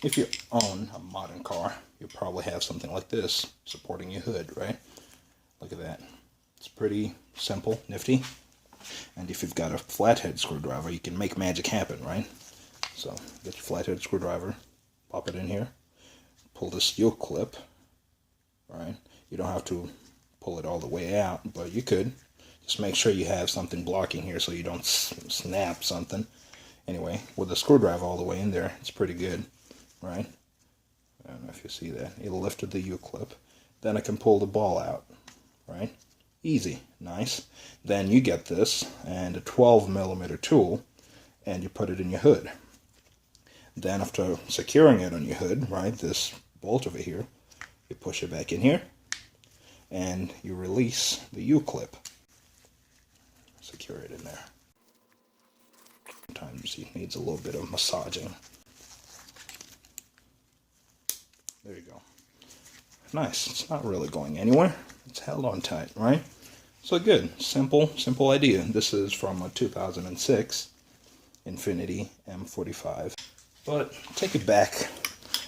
if you own a modern car, you probably have something like this supporting your hood, right? Look at that. It's pretty simple, nifty. And if you've got a flathead screwdriver, you can make magic happen, right? So get your flathead screwdriver, pop it in here, pull this U clip, right? You don't have to pull it all the way out, but you could. Just make sure you have something blocking here so you don't snap something. Anyway, with the screwdriver all the way in there, it's pretty good, right? I don't know if you see that. It lifted the U-clip. Then I can pull the ball out, right? Easy, nice. Then you get this and a 12mm tool, and you put it in your hood. Then after securing it on your hood, right, this bolt over here, you push it back in here, and you release the U-clip. Secure it in there. Sometimes it needs a little bit of massaging. There you go. Nice. It's not really going anywhere. It's held on tight, right? So good. Simple idea. This is from a 2006 Infiniti M45. But take it back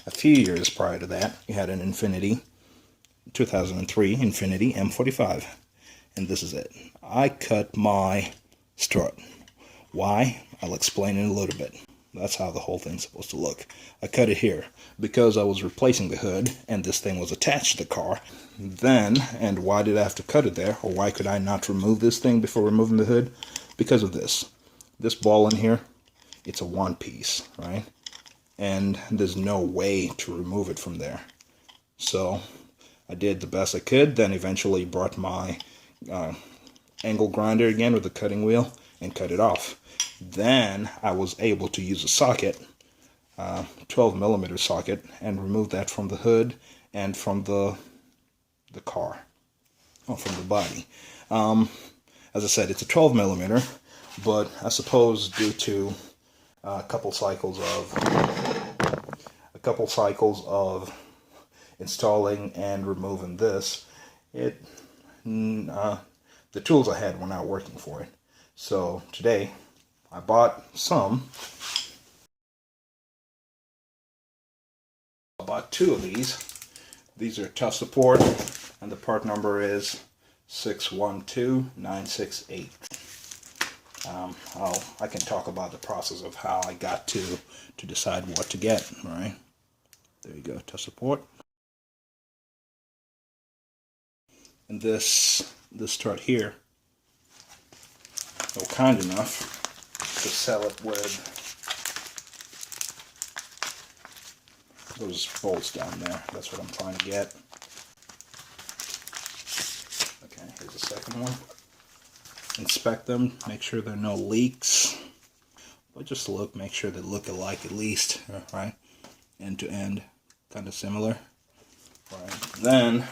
a few years prior to that. You had an Infiniti 2003 Infiniti M45. And this is it. I cut my strut. Why? I'll explain in a little bit. That's how the whole thing's supposed to look. I cut it here because I was replacing the hood and this thing was attached to the car. Then, and why did I have to cut it there? Or why could I not remove this thing before removing the hood? Because of this. This ball in here, it's a one piece, right? And there's no way to remove it from there. So I did the best I could, then eventually brought my angle grinder again with the cutting wheel and cut it off. Then I was able to use a socket, 12mm socket, and remove that from the hood and from the car, or from the body. As I said, it's a 12mm, but I suppose due to a couple cycles of installing and removing this, the tools I had were not working for it. So today I bought two of these. These are tough support, and the part number is 612968. I can talk about the process of how I got to decide what to get. All right, there you go, tough support. And this strut here, they were kind enough to sell it with those bolts down there. That's what I'm trying to get. Okay, here's the second one. Inspect them, make sure there are no leaks. But just look, make sure they look alike at least, right? End to end, kind of similar. Right. Then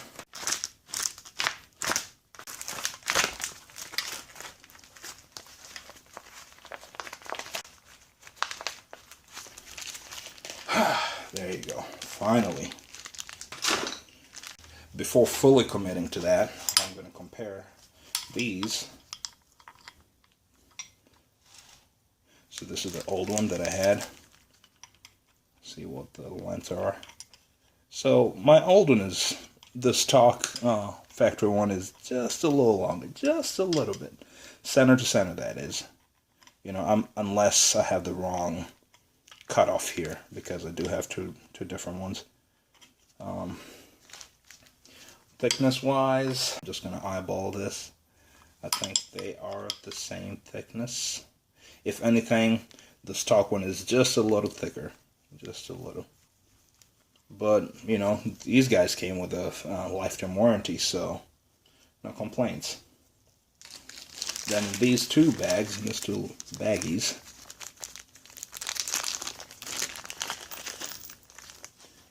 there you go, finally. Before fully committing to that, I'm going to compare these. So this is the old one that I had. See what the lengths are. So my old one is, the stock factory one is just a little longer, just a little bit. Center to center, that is. You know, unless I have the wrong cutoff here, because I do have two different ones. Thickness wise, I'm just going to eyeball this. I think they are the same thickness. If anything, the stock one is just a little thicker, just a little. But you know, these guys came with a lifetime warranty, so no complaints. Then these two bags, these two baggies,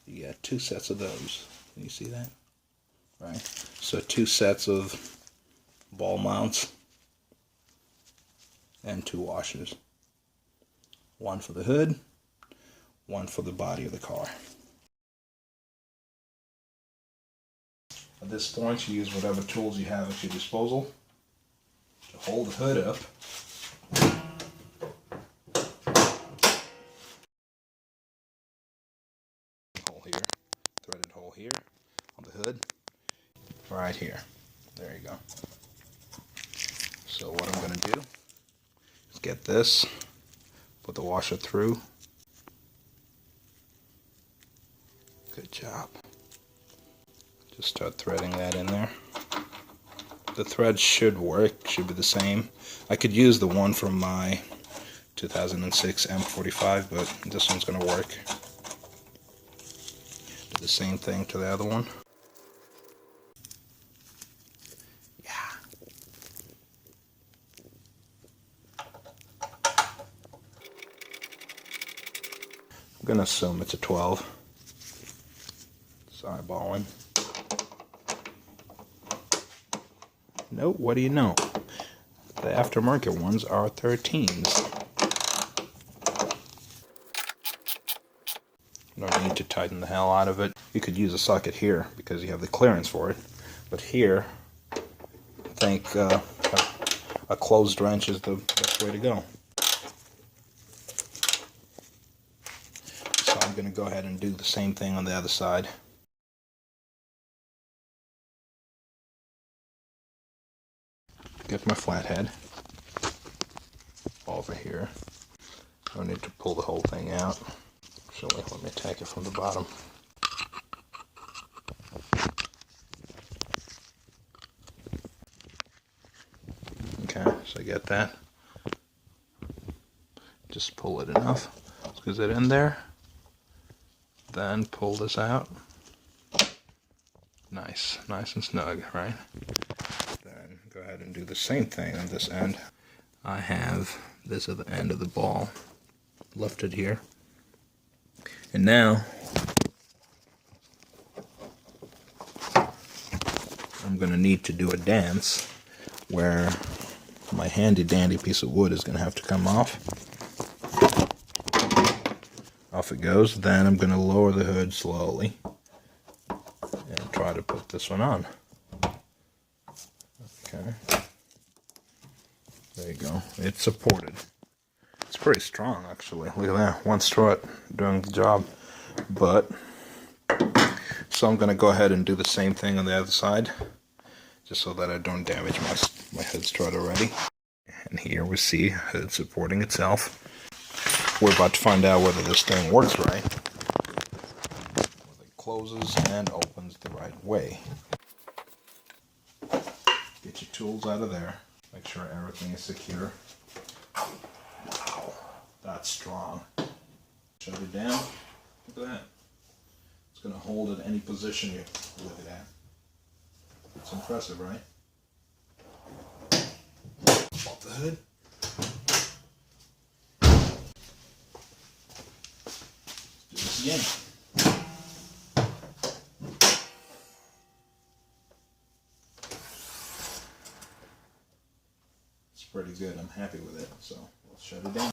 you got two sets of those. Can you see that? Right. So two sets of ball mounts and two washers. One for the hood, one for the body of the car. At this point, you use whatever tools you have at your disposal to hold the hood up. hole here, threaded hole here on the hood, right here. There you go. So what I'm going to do is get this, put the washer through. Good job. Just start threading that in there. The thread should work, should be the same. I could use the one from my 2006 M45, but this one's going to work. Do the same thing to the other one. Yeah. I'm going to assume it's a 12. It's eyeballing. Nope, what do you know? The aftermarket ones are 13s. No need to tighten the hell out of it. You could use a socket here because you have the clearance for it. But here, I think a closed wrench is the best way to go. So I'm going to go ahead and do the same thing on the other side. Get my flathead over here. I need to pull the whole thing out. Actually, let me take it from the bottom. Okay, so I get that. Just pull it enough. Squeeze it in there. Then pull this out. Nice, nice and snug, right? Then go ahead and do the same thing on this end. I have this at the end of the ball lifted here. And now I'm going to need to do a dance where my handy dandy piece of wood is going to have to come off. Off it goes. Then I'm going to lower the hood slowly and try to put this one on. Okay. There you go. It's supported. It's pretty strong, actually. Look at that. One strut doing the job. But, so I'm going to go ahead and do the same thing on the other side, just so that I don't damage my hood strut already. And here we see hood supporting itself. We're about to find out whether this thing works right. Whether it closes and opens the right way. Get your tools out of there. Make sure everything is secure. Wow, that's strong. Shut it down. Look at that. It's going to hold at any position you leave it at. It's impressive, right? Pop the hood. Let's do this again. It's pretty good. I'm happy with it. So let's shut it down.